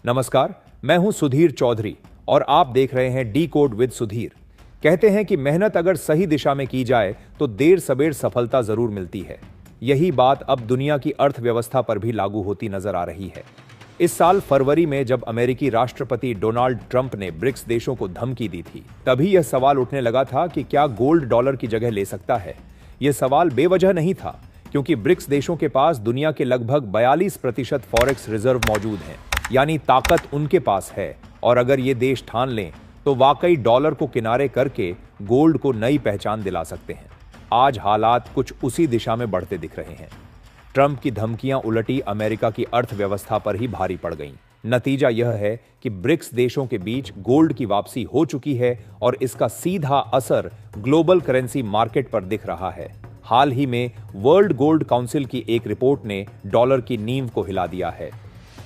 नमस्कार, मैं हूं सुधीर चौधरी और आप देख रहे हैं डी कोड विद सुधीर। कहते हैं कि मेहनत अगर सही दिशा में की जाए तो देर सबेर सफलता जरूर मिलती है। यही बात अब दुनिया की अर्थव्यवस्था पर भी लागू होती नजर आ रही है। इस साल फरवरी में जब अमेरिकी राष्ट्रपति डोनाल्ड ट्रंप ने ब्रिक्स देशों को धमकी दी थी, तभी यह सवाल उठने लगा था कि क्या गोल्ड डॉलर की जगह ले सकता है। यह सवाल बेवजह नहीं था, क्योंकि ब्रिक्स देशों के पास दुनिया के लगभग 42% फॉरेक्स रिजर्व मौजूद हैं, यानी ताकत उनके पास है। और अगर ये देश ठान लें तो वाकई डॉलर को किनारे करके गोल्ड को नई पहचान दिला सकते हैं। आज हालात कुछ उसी दिशा में बढ़ते दिख रहे हैं। ट्रंप की धमकियां उलटी अमेरिका की अर्थव्यवस्था पर ही भारी पड़ गईं। नतीजा यह है कि ब्रिक्स देशों के बीच गोल्ड की वापसी हो चुकी है और इसका सीधा असर ग्लोबल करेंसी मार्केट पर दिख रहा है। हाल ही में वर्ल्ड गोल्ड काउंसिल की एक रिपोर्ट ने डॉलर की नींव को हिला दिया है।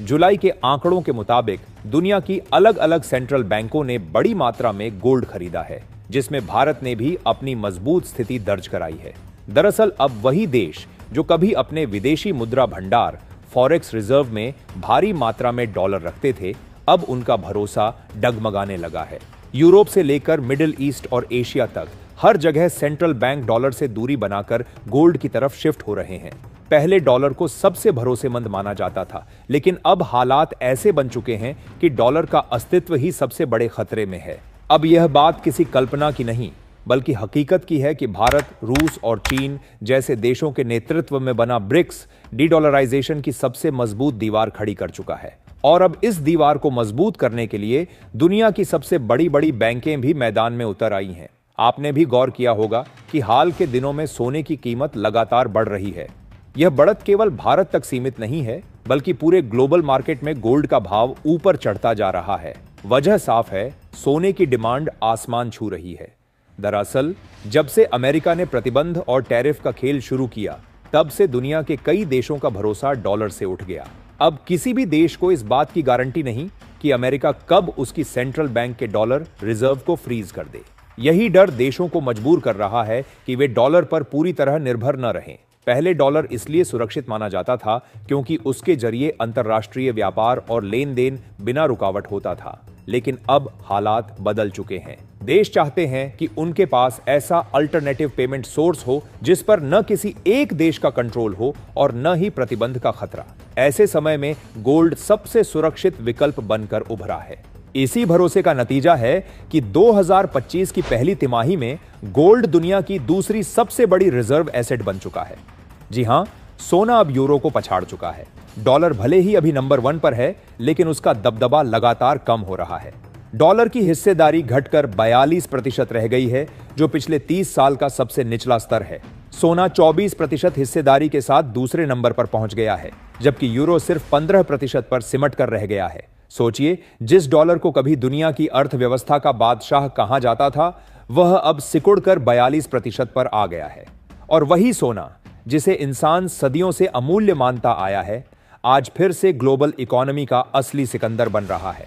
जुलाई के आंकड़ों के मुताबिक दुनिया की अलग अलग सेंट्रल बैंकों ने बड़ी मात्रा में गोल्ड खरीदा है, जिसमें भारत ने भी अपनी मजबूत स्थिति दर्ज कराई है। दरअसल अब वही देश जो कभी अपने विदेशी मुद्रा भंडार फॉरेक्स रिजर्व में भारी मात्रा में डॉलर रखते थे, अब उनका भरोसा डगमगाने लगा है। यूरोप से लेकर मिडिल ईस्ट और एशिया तक हर जगह सेंट्रल बैंक डॉलर से दूरी बनाकर गोल्ड की तरफ शिफ्ट हो रहे हैं। पहले डॉलर को सबसे भरोसेमंद माना जाता था, लेकिन अब हालात ऐसे बन चुके हैं कि डॉलर का अस्तित्व ही सबसे बड़े खतरे में है। अब यह बात किसी कल्पना की नहीं, बल्कि हकीकत की है कि भारत, रूस और चीन जैसे देशों के नेतृत्व में बना ब्रिक्स डी-डॉलराइजेशन की सबसे मजबूत दीवार खड़ी कर चुका है। और अब इस दीवार को मजबूत करने के लिए दुनिया की सबसे बड़ी बड़ी बैंकें भी मैदान में उतर आई हैं। आपने भी गौर किया होगा कि हाल के दिनों में सोने की कीमत लगातार बढ़ रही है। यह बढ़त केवल भारत तक सीमित नहीं है, बल्कि पूरे ग्लोबल मार्केट में गोल्ड का भाव ऊपर चढ़ता जा रहा है। वजह साफ है, सोने की डिमांड आसमान छू रही है। दरअसल जब से अमेरिका ने प्रतिबंध और टैरिफ का खेल शुरू किया, तब से दुनिया के कई देशों का भरोसा डॉलर से उठ गया। अब किसी भी देश को इस बात की गारंटी नहीं कि अमेरिका कब उसकी सेंट्रल बैंक के डॉलर रिजर्व को फ्रीज कर दे। यही डर देशों को मजबूर कर रहा है कि वे डॉलर पर पूरी तरह निर्भर न रहें। पहले डॉलर इसलिए सुरक्षित माना जाता था क्योंकि उसके जरिए अंतर्राष्ट्रीय व्यापार और लेन देन बिना रुकावट होता था, लेकिन अब हालात बदल चुके हैं। देश चाहते हैं कि उनके पास ऐसा अल्टरनेटिव पेमेंट सोर्स हो जिस पर न किसी एक देश का कंट्रोल हो और न ही प्रतिबंध का खतरा। ऐसे समय में गोल्ड सबसे सुरक्षित विकल्प बनकर उभरा है। इसी भरोसे का नतीजा है कि 2025 की पहली तिमाही में गोल्ड दुनिया की दूसरी सबसे बड़ी रिजर्व एसेट बन चुका है। जी हां, सोना अब यूरो को पछाड़ चुका है। डॉलर भले ही अभी नंबर 1 पर है, लेकिन उसका दबदबा लगातार कम हो रहा है। डॉलर की हिस्सेदारी घटकर 42% रह गई है, जो पिछले 30 साल का सबसे निचला स्तर है। सोना 24% हिस्सेदारी के साथ दूसरे नंबर पर पहुंच गया है, जबकि यूरो सिर्फ 15% पर सिमट कर रह गया है। सोचिए, जिस डॉलर को कभी दुनिया की अर्थव्यवस्था का बादशाह कहा जाता था, वह अब सिकुड़कर 42% पर आ गया है। और वही सोना, जिसे इंसान सदियों से अमूल्य मानता आया है, आज फिर से ग्लोबल इकोनॉमी का असली सिकंदर बन रहा है।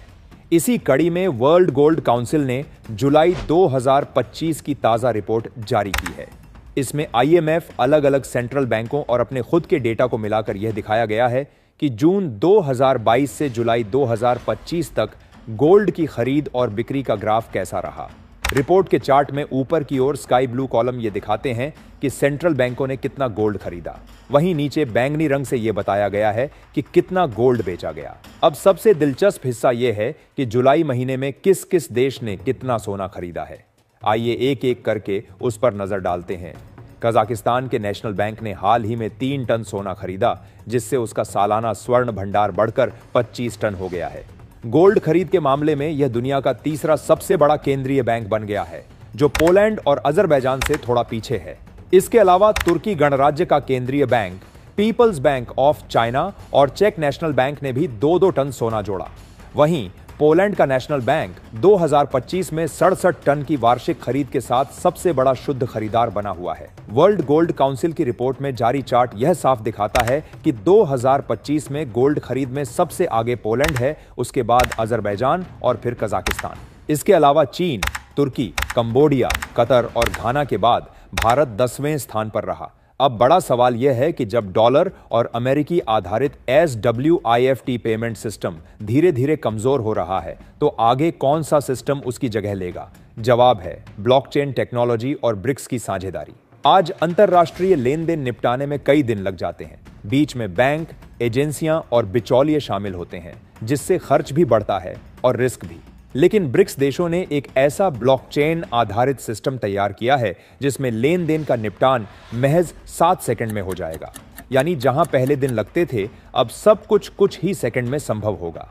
इसी कड़ी में वर्ल्ड गोल्ड काउंसिल ने जुलाई 2025 की ताजा रिपोर्ट जारी की है। इसमें IMF, अलग अलग सेंट्रल बैंकों और अपने खुद के डेटा को मिलाकर यह दिखाया गया है कि जून 2022 से जुलाई 2025 तक गोल्ड की खरीद और बिक्री का ग्राफ कैसा रहा। रिपोर्ट के चार्ट में ऊपर की ओर स्काई ब्लू कॉलम ये दिखाते हैं कि सेंट्रल बैंकों ने कितना गोल्ड खरीदा, वहीं नीचे बैंगनी रंग से यह बताया गया है कि कितना गोल्ड बेचा गया। अब सबसे दिलचस्प हिस्सा यह है कि जुलाई महीने में किस किस देश ने कितना सोना खरीदा है। आइए एक एक करके उस पर नजर डालते हैं। कजाकिस्तान के नेशनल बैंक ने हाल ही में 3 टन सोना खरीदा, जिससे उसका सालाना स्वर्ण भंडार बढ़कर 25 टन हो गया है। गोल्ड खरीद के मामले में यह दुनिया का तीसरा सबसे बड़ा केंद्रीय बैंक बन गया है, जो पोलैंड और अजरबैजान से थोड़ा पीछे है। इसके अलावा तुर्की गणराज्य का केंद्रीय bank, people's bank of China और चेक नेशनल बैंक ने भी 2-2 टन सोना जोड़ा। वहीं पोलैंड का नेशनल बैंक 2025 में 67 टन की वार्षिक खरीद के साथ सबसे बड़ा शुद्ध खरीदार बना हुआ है। वर्ल्ड गोल्ड काउंसिल की रिपोर्ट में जारी चार्ट यह साफ दिखाता है कि 2025 में गोल्ड खरीद में सबसे आगे पोलैंड है, उसके बाद अजरबैजान और फिर कजाकिस्तान। इसके अलावा चीन, तुर्की, कंबोडिया, कतर और घाना के बाद भारत 10वें स्थान पर रहा। अब बड़ा सवाल यह है कि जब डॉलर और अमेरिकी आधारित SWIFT पेमेंट सिस्टम धीरे धीरे कमजोर हो रहा है, तो आगे कौन सा सिस्टम उसकी जगह लेगा? जवाब है ब्लॉकचेन टेक्नोलॉजी और ब्रिक्स की साझेदारी। आज अंतरराष्ट्रीय लेन देन निपटाने में कई दिन लग जाते हैं। बीच में बैंक, एजेंसियां और बिचौलिए शामिल होते हैं, जिससे खर्च भी बढ़ता है और रिस्क भी। लेकिन ब्रिक्स देशों ने एक ऐसा ब्लॉकचेन आधारित सिस्टम तैयार किया है जिसमें लेन देन का निपटान महज 7 सेकंड में हो जाएगा। यानी जहां पहले दिन लगते थे, अब सब कुछ ही सेकंड में संभव होगा।